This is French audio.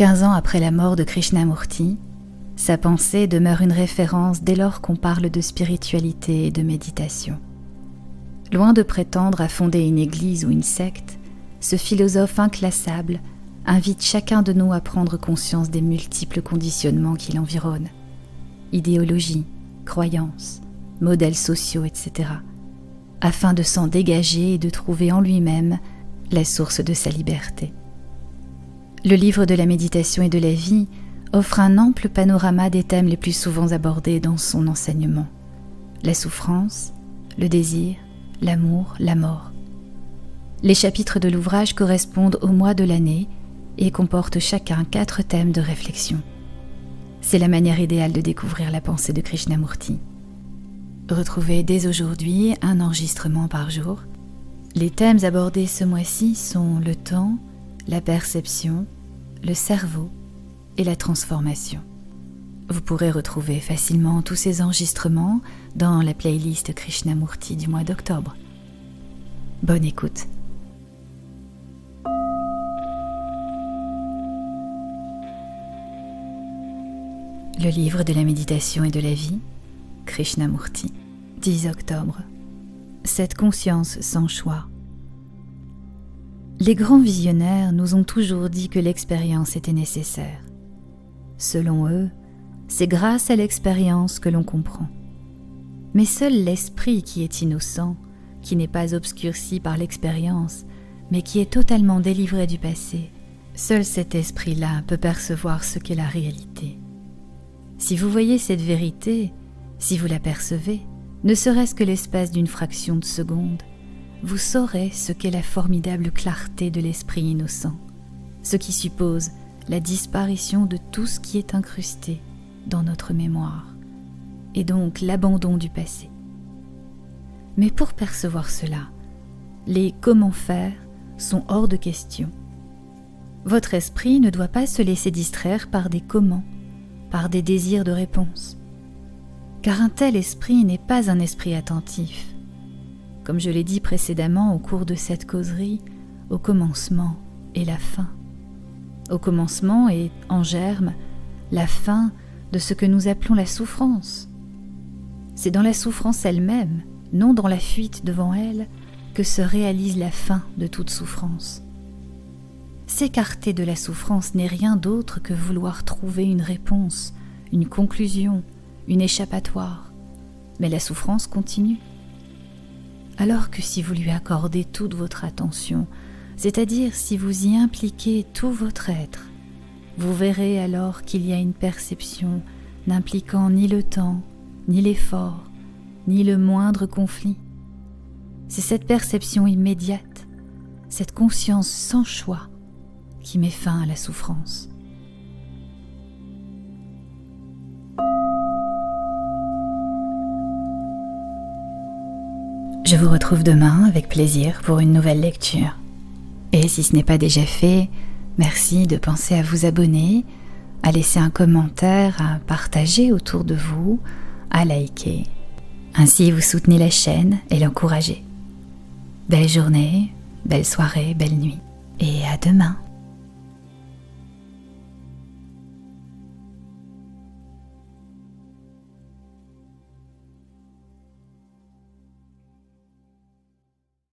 15 ans après la mort de Krishnamurti, sa pensée demeure une référence dès lors qu'on parle de spiritualité et de méditation. Loin de prétendre à fonder une église ou une secte, ce philosophe inclassable invite chacun de nous à prendre conscience des multiples conditionnements qui l'environnent, idéologies, croyances, modèles sociaux, etc., afin de s'en dégager et de trouver en lui-même la source de sa liberté. Le livre de la méditation et de la vie offre un ample panorama des thèmes les plus souvent abordés dans son enseignement: la souffrance, le désir, l'amour, la mort. Les chapitres de l'ouvrage correspondent au mois de l'année et comportent chacun 4 thèmes de réflexion. C'est la manière idéale de découvrir la pensée de Krishnamurti. Retrouvez dès aujourd'hui un enregistrement par jour. Les thèmes abordés ce mois-ci sont le temps, la perception, le cerveau et la transformation. Vous pourrez retrouver facilement tous ces enregistrements dans la playlist Krishnamurti du mois d'octobre. Bonne écoute. Le livre de la méditation et de la vie, Krishnamurti, 10 octobre. Cette conscience sans choix. Les grands visionnaires nous ont toujours dit que l'expérience était nécessaire. Selon eux, c'est grâce à l'expérience que l'on comprend. Mais seul l'esprit qui est innocent, qui n'est pas obscurci par l'expérience, mais qui est totalement délivré du passé, seul cet esprit-là peut percevoir ce qu'est la réalité. Si vous voyez cette vérité, si vous la percevez, ne serait-ce que l'espace d'une fraction de seconde, vous saurez ce qu'est la formidable clarté de l'esprit innocent, ce qui suppose la disparition de tout ce qui est incrusté dans notre mémoire, et donc l'abandon du passé. Mais pour percevoir cela, les comment faire sont hors de question. Votre esprit ne doit pas se laisser distraire par des comment, par des désirs de réponse, car un tel esprit n'est pas un esprit attentif. Comme je l'ai dit précédemment au cours de cette causerie, au commencement est la fin. Au commencement est, en germe, la fin de ce que nous appelons la souffrance. C'est dans la souffrance elle-même, non dans la fuite devant elle, que se réalise la fin de toute souffrance. S'écarter de la souffrance n'est rien d'autre que vouloir trouver une réponse, une conclusion, une échappatoire. Mais la souffrance continue. Alors que si vous lui accordez toute votre attention, c'est-à-dire si vous y impliquez tout votre être, vous verrez alors qu'il y a une perception n'impliquant ni le temps, ni l'effort, ni le moindre conflit. C'est cette perception immédiate, cette conscience sans choix, qui met fin à la souffrance. Je vous retrouve demain avec plaisir pour une nouvelle lecture. Et si ce n'est pas déjà fait, merci de penser à vous abonner, à laisser un commentaire, à partager autour de vous, à liker. Ainsi vous soutenez la chaîne et l'encouragez. Belle journée, belle soirée, belle nuit. Et à demain.